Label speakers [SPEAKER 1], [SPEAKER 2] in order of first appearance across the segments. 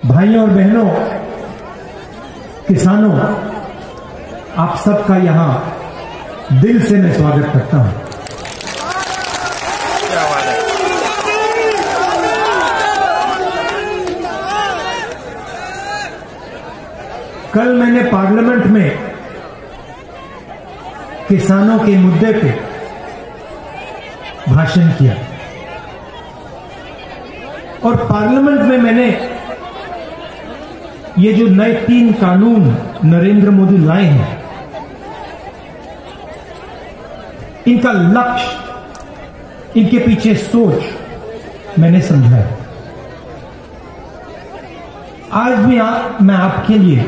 [SPEAKER 1] भाइयों और बहनों, किसानों, आप सबका यहां दिल से मैं स्वागत करता हूं। कल मैंने पार्लियामेंट में किसानों के मुद्दे पे भाषण किया और पार्लियामेंट में मैंने ये जो नए 3 कानून नरेंद्र मोदी लाए हैं, इनका लक्ष्य, इनके पीछे सोच मैंने समझाया। आज भी मैं आपके लिए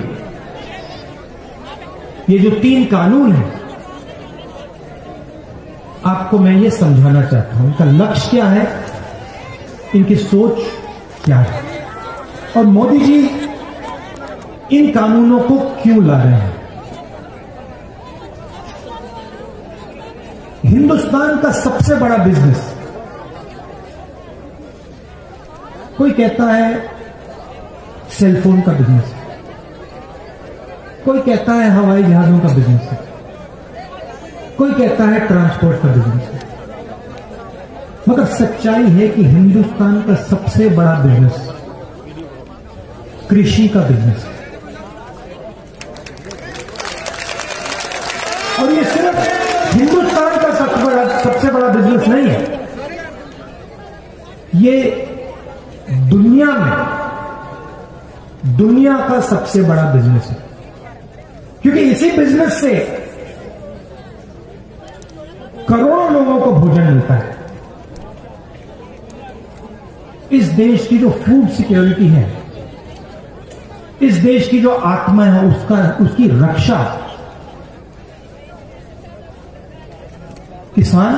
[SPEAKER 1] ये जो 3 कानून हैं, आपको मैं ये समझाना चाहता हूं इनका लक्ष्य क्या है, इनकी सोच क्या है और मोदी जी इन कानूनों को क्यों ला रहे हैं। हिंदुस्तान का सबसे बड़ा बिजनेस, कोई कहता है सेलफोन का बिजनेस, कोई कहता है हवाई जहाजों का बिजनेस है, कोई कहता है ट्रांसपोर्ट का बिजनेस है, मगर सच्चाई है कि हिंदुस्तान का सबसे बड़ा बिजनेस कृषि का बिजनेस है। और ये सिर्फ हिंदुस्तान का सबसे बड़ा बिजनेस नहीं है, ये दुनिया का सबसे बड़ा बिजनेस है, क्योंकि इसी बिजनेस से करोड़ों लोगों को भोजन मिलता है। इस देश की जो फूड सिक्योरिटी है, इस देश की जो आत्मा है, उसकी रक्षा किसान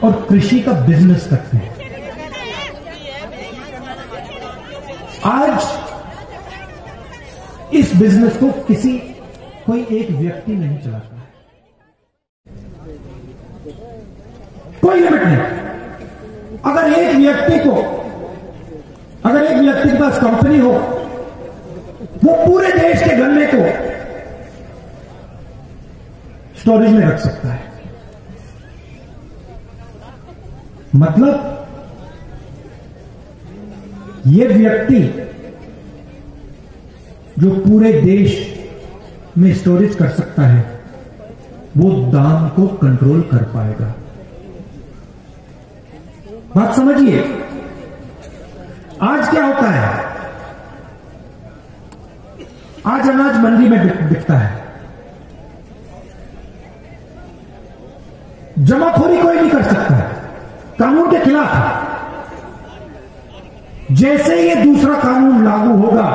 [SPEAKER 1] और कृषि का बिजनेस करते हैं। आज इस बिजनेस को कोई एक व्यक्ति नहीं चलाता, कोई लिमिट नहीं। अगर एक व्यक्ति के पास कंपनी हो, वो पूरे देश के गन्ने को स्टोरेज में रख सकता है। मतलब ये व्यक्ति जो पूरे देश में स्टोरेज कर सकता है, वो दाम को कंट्रोल कर पाएगा। बात समझिए, आज क्या होता है, आज अनाज मंडी में बिकता है, जमाखोरी कोई नहीं कर सकता है, कानून के खिलाफ है। जैसे ये दूसरा कानून लागू होगा,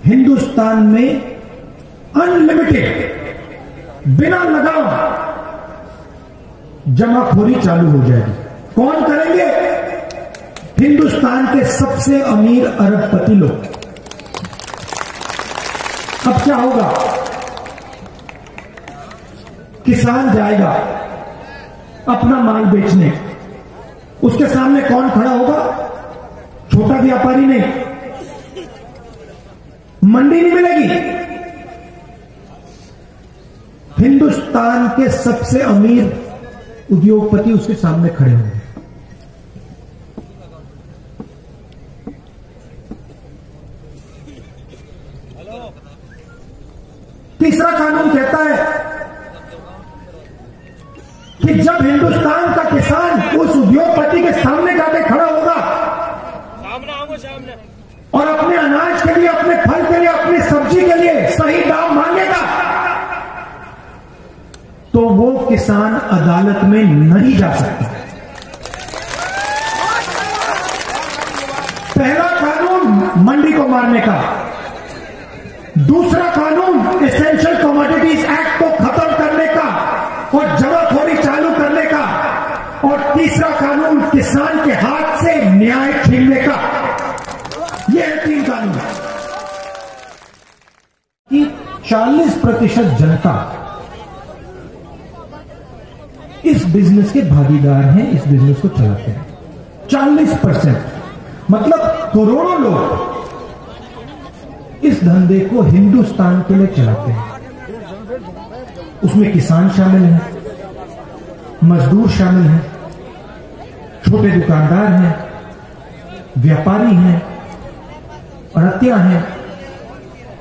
[SPEAKER 1] हिंदुस्तान में अनलिमिटेड, बिना लगाम जमाखोरी चालू हो जाएगी। कौन करेंगे? हिंदुस्तान के सबसे अमीर अरबपति लोग। अब क्या होगा? किसान जाएगा अपना माल बेचने, उसके सामने कौन खड़ा होगा? छोटा व्यापारी नहीं, मंडी नहीं मिलेगी। हिंदुस्तान के सबसे अमीर उद्योगपति उसके सामने खड़े होंगे। तीसरा कानून कहता है कि जब हिंदुस्तान का किसान उस उद्योगपति के सामने जाके खड़ा होगा और अपने अनाज के लिए, अपने फल के लिए, अपनी सब्जी के लिए सही दाम मांगेगा, तो वो किसान अदालत में नहीं जा सकता। पहला कानून मंडी को मारने का, दूसरा कानून एसेंशियल कमोडिटीज एक्ट को खत्म करने का और जमाखोरी चालू करने का, और तीसरा कानून किसान के हाथ से न्याय छीनने का। ये है 3 कानून। कि 40% जनता इस बिजनेस के भागीदार हैं, इस बिजनेस को चलाते हैं। 40%, मतलब करोड़ों लोग इस धंधे को हिंदुस्तान के लिए चलाते हैं। उसमें किसान शामिल हैं, मजदूर शामिल हैं, छोटे दुकानदार हैं, व्यापारी हैं, अड़तिया हैं।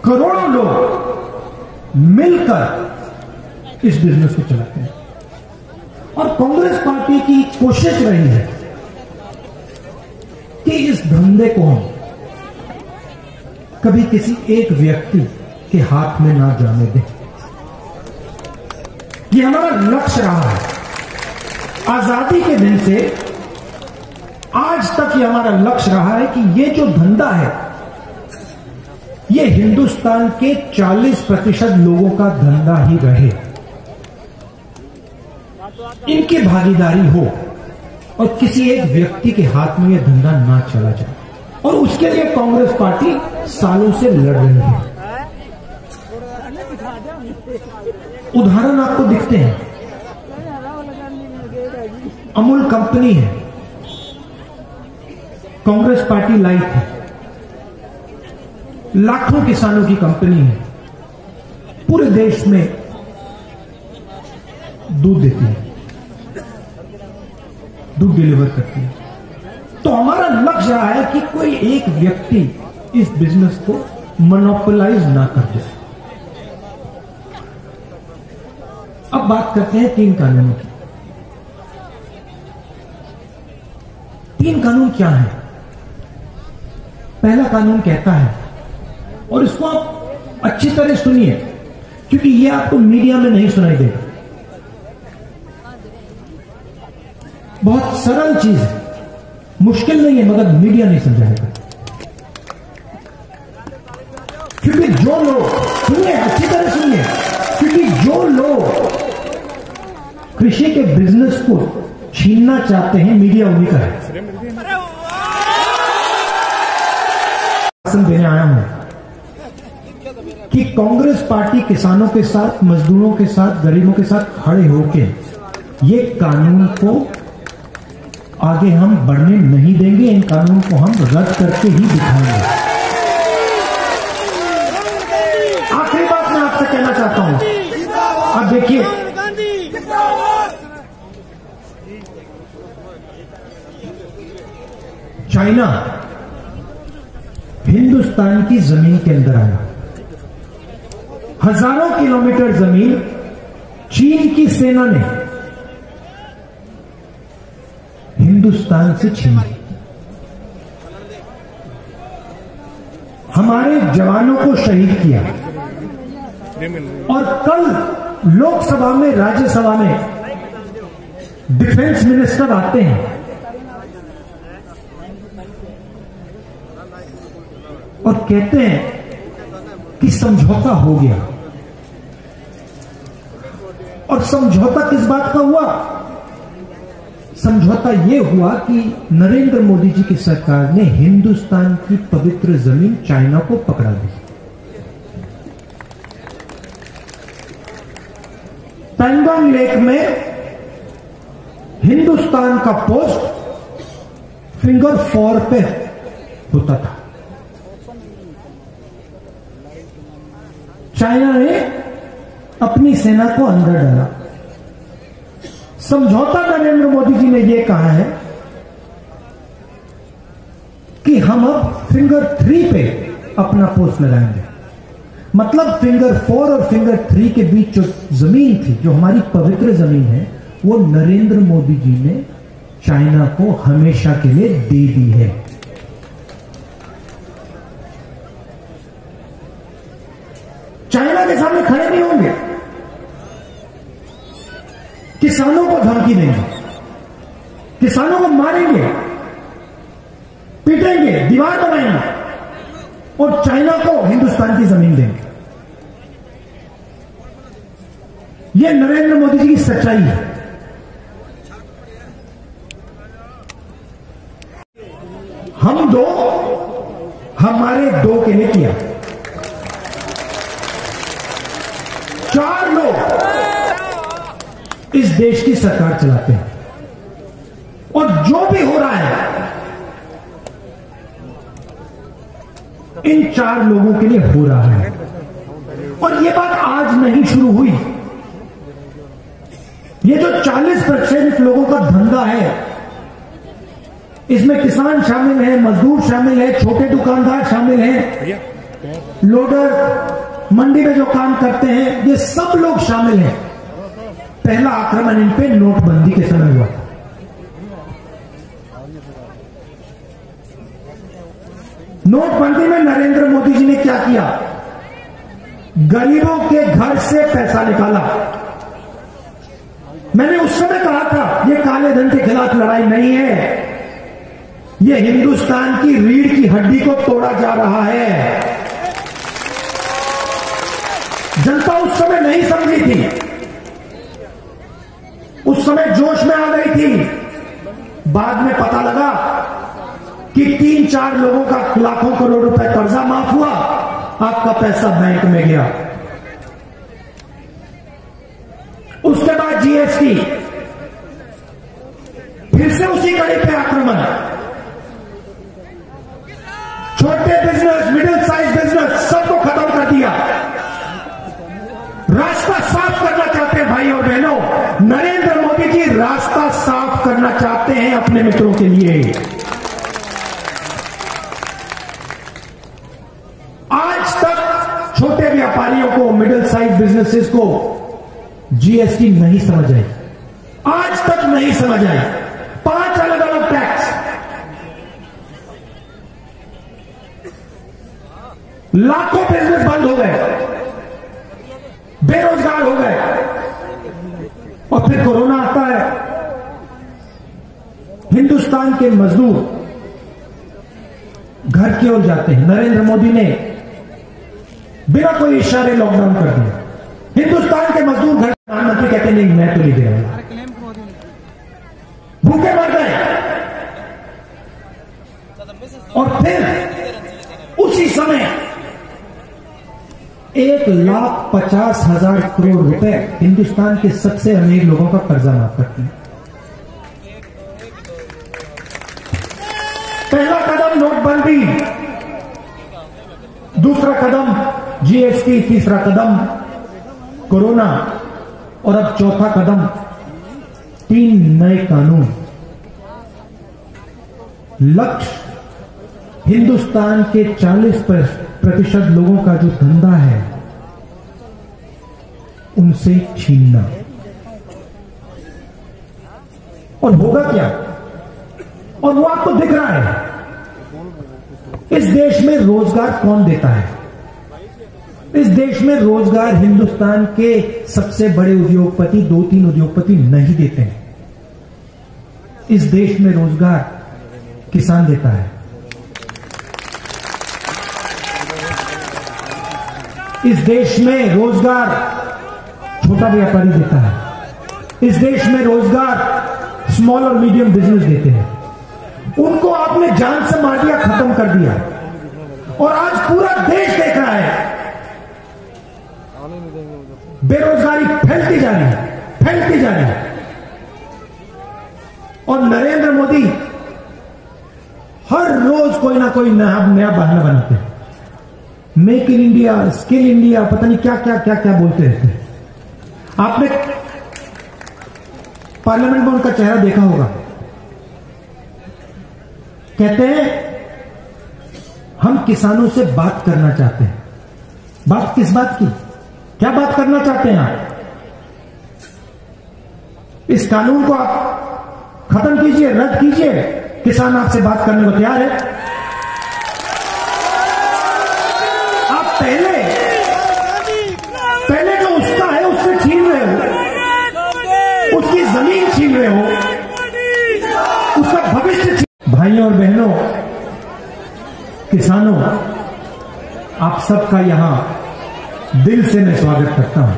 [SPEAKER 1] करोड़ों लोग मिलकर इस बिजनेस को चलाते हैं। और कांग्रेस पार्टी की कोशिश रही है कि इस धंधे को हम कभी किसी एक व्यक्ति के हाथ में ना जाने दें। यह हमारा लक्ष्य रहा है। आजादी के दिन से आज तक यह हमारा लक्ष्य रहा है कि यह जो धंधा है, यह हिंदुस्तान के 40% लोगों का धंधा ही रहे, इनकी भागीदारी हो और किसी एक व्यक्ति के हाथ में यह धंधा ना चला जाए। और उसके लिए कांग्रेस पार्टी सालों से लड़ रही है। उदाहरण आपको दिखते हैं। अमूल कंपनी है, कांग्रेस पार्टी लाइक है, लाखों किसानों की कंपनी है, पूरे देश में दूध देती है, दूध डिलीवर करती है। तो हमारा लक्ष्य रहा है कि कोई एक व्यक्ति इस बिजनेस को मोनोपोलाइज ना कर दे। अब बात करते हैं 3 कानूनों की। 3 कानून क्या है? पहला कानून कहता है, और इसको आप अच्छी तरह सुनिए क्योंकि यह आपको मीडिया में नहीं सुनाई देगा। बहुत सरल चीज है, मुश्किल नहीं है, मगर मीडिया नहीं समझाएगा। क्योंकि जो लोग, सुनिए अच्छी तरह सुनिए, क्योंकि जो लोग कृषि के बिजनेस को छीनना चाहते हैं, मीडिया उन्हीं का है। देने आया हूं कि कांग्रेस पार्टी किसानों के साथ, मजदूरों के साथ, गरीबों के साथ खड़े होकर ये कानून को आगे हम बढ़ने नहीं देंगे। इन कानून को हम रद्द करके ही दिखाएंगे। आखिरी बात मैं आपसे कहना चाहता हूं। अब देखिए, चाइना हिंदुस्तान की जमीन के अंदर आया। हजारों किलोमीटर जमीन चीन की सेना ने हिंदुस्तान से छीनी। हमारे जवानों को शहीद किया। और कल लोकसभा में, राज्यसभा में डिफेंस मिनिस्टर आते हैं और कहते हैं कि समझौता हो गया। और समझौता किस बात का हुआ? समझौता यह हुआ कि नरेंद्र मोदी जी की सरकार ने हिंदुस्तान की पवित्र जमीन चाइना को पकड़ा दी। पैंगोंग लेक में हिंदुस्तान का पोस्ट फिंगर 4 पे होता था। चाइना ने अपनी सेना को अंदर डाला। समझौता नरेंद्र मोदी जी ने यह कहा है कि हम अब फिंगर 3 पे अपना पोस्ट लगाएंगे। मतलब फिंगर 4 और फिंगर 3 के बीच जो जमीन थी, जो हमारी पवित्र जमीन है, वो नरेंद्र मोदी जी ने चाइना को हमेशा के लिए दे दी है। चाइना के सामने खड़े नहीं होंगे, किसानों को धमकी देंगे, किसानों को मारेंगे, पीटेंगे, दीवार बनाएंगे और चाइना को हिंदुस्तान की जमीन देंगे। यह नरेंद्र मोदी जी की सच्चाई है। हम दो, हमारे दो के लिए किया। 4 लोग इस देश की सरकार चलाते हैं और जो भी हो रहा है इन 4 लोगों के लिए हो रहा है। और यह बात आज नहीं शुरू हुई। ये जो 40% लोगों का धंधा है, इसमें किसान शामिल है, मजदूर शामिल है, छोटे दुकानदार शामिल हैं, लोडर, मंडी में जो काम करते हैं, ये सब लोग शामिल हैं। पहला आक्रमण इन पे नोटबंदी के समय हुआ। नोटबंदी में नरेंद्र मोदी जी ने क्या किया? गरीबों के घर से पैसा निकाला। मैंने उस समय कहा था, यह काले धन के खिलाफ लड़ाई नहीं है, यह हिंदुस्तान की रीढ़ की हड्डी को तोड़ा जा रहा है। जनता उस समय नहीं समझी थी, उस समय जोश में आ गई थी। बाद में पता लगा कि 3-4 लोगों का लाखों करोड़ रुपए कर्जा माफ हुआ, आपका पैसा बैंक में गया। उसके बाद जीएसटी, फिर से उसी कड़ी पे आक्रमण। छोटे बिजनेस, मिडिल साइज बिजनेस, सबको खत्म कर दिया। रास्ता साफ करना चाहते हैं भाई और बहनों, नरेंद्र मोदी जी रास्ता साफ करना चाहते हैं अपने मित्रों के लिए। आज तक छोटे व्यापारियों को, मिडिल साइज बिजनेसेस को जीएसटी नहीं समझ आई, आज तक नहीं समझ आई। 5 अलग अलग टैक्स, लाखों बिजनेस बंद हो गए, बेरोजगार हो गए। और फिर कोरोना आता है, हिंदुस्तान के मजदूर घर की ओर जाते हैं। नरेंद्र मोदी ने बिना कोई इशारे लॉकडाउन कर दिया। हिंदुस्तान के मजदूर घर, प्रधानमंत्री कहते नहीं, मैं तो नहीं दे रहा, भूखे मर गए। और फिर उसी समय 1,50,000 करोड़ रुपए हिंदुस्तान के सबसे अमीर लोगों का कर्जा माफ करते हैं। पहला कदम नोटबंदी, दूसरा कदम जीएसटी, तीसरा कदम कोरोना, और अब चौथा कदम 3 नए कानून। लक्ष्य हिंदुस्तान के 40% लोगों का जो धंधा है उनसे छीनना। और होगा क्या? और वो आपको दिख रहा है। इस देश में रोजगार कौन देता है? इस देश में रोजगार हिंदुस्तान के सबसे बड़े उद्योगपति, 2-3 उद्योगपति नहीं देते हैं। इस देश में रोजगार किसान देता है। इस देश में रोजगार छोटा व्यापारी देता है। इस देश में रोजगार स्मॉल और मीडियम बिजनेस देते हैं। उनको आपने जान से मार दिया, खत्म कर दिया। और आज पूरा देश देख रहा है, बेरोजगारी फैलती जा रही है, फैलती जा रही है। और नरेंद्र मोदी हर रोज कोई ना कोई नया बहाना बनाते हैं। Make in India, skill India, पता नहीं क्या क्या क्या क्या बोलते रहते हैं। आपने पार्लियामेंट में उनका चेहरा देखा होगा। कहते हैं हम किसानों से बात करना चाहते हैं। बात किस बात की? क्या बात करना चाहते हैं आप? इस कानून को आप खत्म कीजिए, रद्द कीजिए। किसान आपसे बात करने को तैयार है। आप पहले जो उसका है उससे छीन रहे हो, उसकी जमीन छीन रहे हो, उसका भविष्य छीन। भाइयों और बहनों, किसानों, आप सबका यहां दिल से मैं स्वागत करता हूं।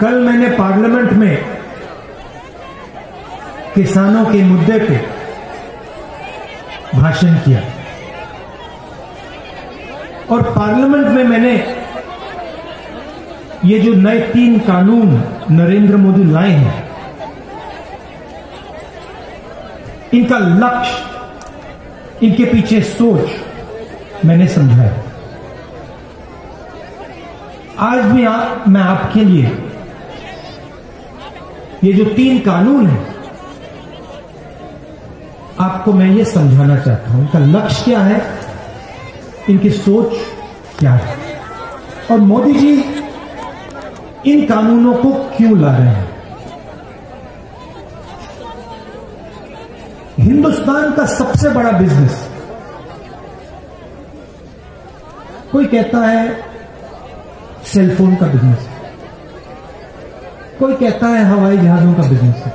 [SPEAKER 1] कल मैंने पार्लियामेंट में किसानों के मुद्दे पे भाषण किया और पार्लियामेंट में मैंने ये जो नए 3 कानून नरेंद्र मोदी लाए हैं, इनका लक्ष्य, इनके पीछे सोच मैंने समझा है। आज भी मैं आपके लिए ये जो 3 कानून हैं, आपको मैं ये समझाना चाहता हूं, इनका लक्ष्य क्या है, इनकी सोच क्या है, और मोदी जी इन कानूनों को क्यों ला रहे हैं। हिंदुस्तान का सबसे बड़ा बिजनेस, कोई कहता है सेलफोन का बिजनेस, कोई कहता है हवाई जहाजों का बिजनेस है,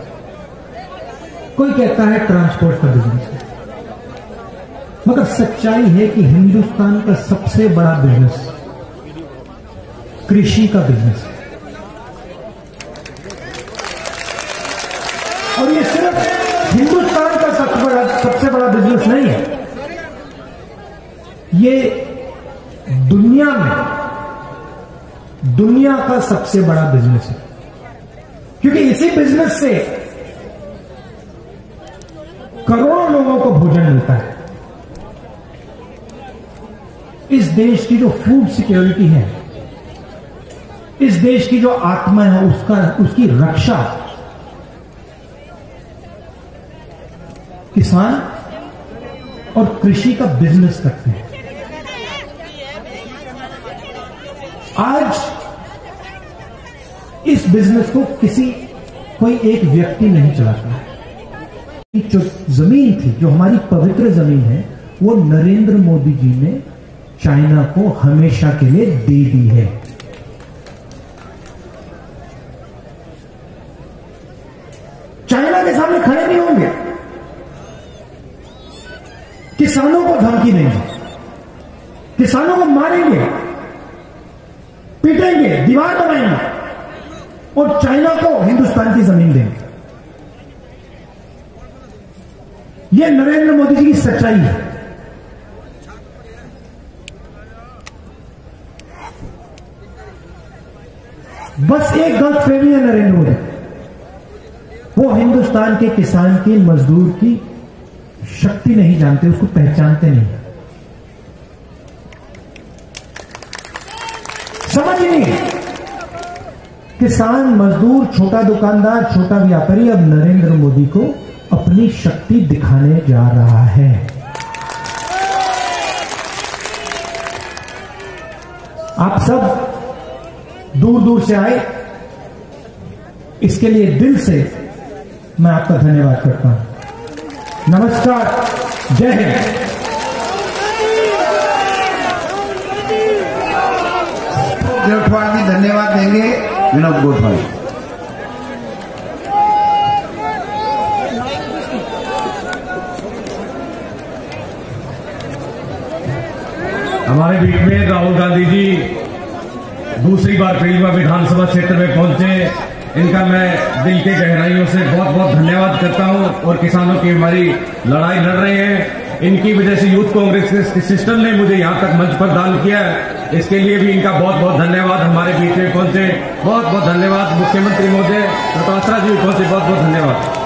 [SPEAKER 1] कोई कहता है ट्रांसपोर्ट का बिजनेस है, मगर सच्चाई है कि हिंदुस्तान का सबसे बड़ा बिजनेस कृषि का बिजनेस है। और ये सिर्फ हिंदुस्तान का सबसे बड़ा बिजनेस नहीं है, ये दुनिया का सबसे बड़ा बिजनेस है, क्योंकि इसी बिजनेस से करोड़ों लोगों को भोजन मिलता है। इस देश की जो फूड सिक्योरिटी है, इस देश की जो आत्मा है, उसकी रक्षा किसान और कृषि का बिजनेस करते हैं। आज इस बिजनेस को कोई एक व्यक्ति नहीं चलाता है। जो जमीन थी, जो हमारी पवित्र जमीन है, वो नरेंद्र मोदी जी ने चाइना को हमेशा के लिए दे दी है। चाइना के सामने खड़े नहीं होंगे, किसानों को धमकी देंगे, किसानों को मारेंगे, पीटेंगे, दीवार बनाएंगे और चाइना को हिंदुस्तान की जमीन देंगे। यह नरेंद्र मोदी जी की सच्चाई है। बस एक गलतफहमी है नरेंद्र मोदी, वो हिंदुस्तान के किसान की, मजदूर की शक्ति नहीं जानते, उसको पहचानते नहीं, समझ नहीं। किसान, मजदूर, छोटा दुकानदार, छोटा व्यापारी अब नरेंद्र मोदी को अपनी शक्ति दिखाने जा रहा है। आप सब दूर दूर से आए, इसके लिए दिल से मैं आपका धन्यवाद करता हूं। नमस्कार, जय हिंद।
[SPEAKER 2] गोठवाल जी धन्यवाद देंगे, विनोद गोठवाल।
[SPEAKER 3] हमारे बीच में राहुल गांधी जी दूसरी बार फरीदाबाद विधानसभा क्षेत्र में पहुंचे, इनका मैं दिल के गहराइयों से बहुत बहुत धन्यवाद करता हूं। और किसानों की हमारी लड़ाई लड़ रहे हैं, इनकी वजह से यूथ कांग्रेस के सिस्टम ने मुझे यहां तक मंच पर दान किया है, इसके लिए भी इनका बहुत बहुत धन्यवाद। हमारे बीच में पहुंचे, बहुत बहुत धन्यवाद। मुख्यमंत्री महोदय प्रताप जी भी पहुंचे, बहुत बहुत धन्यवाद।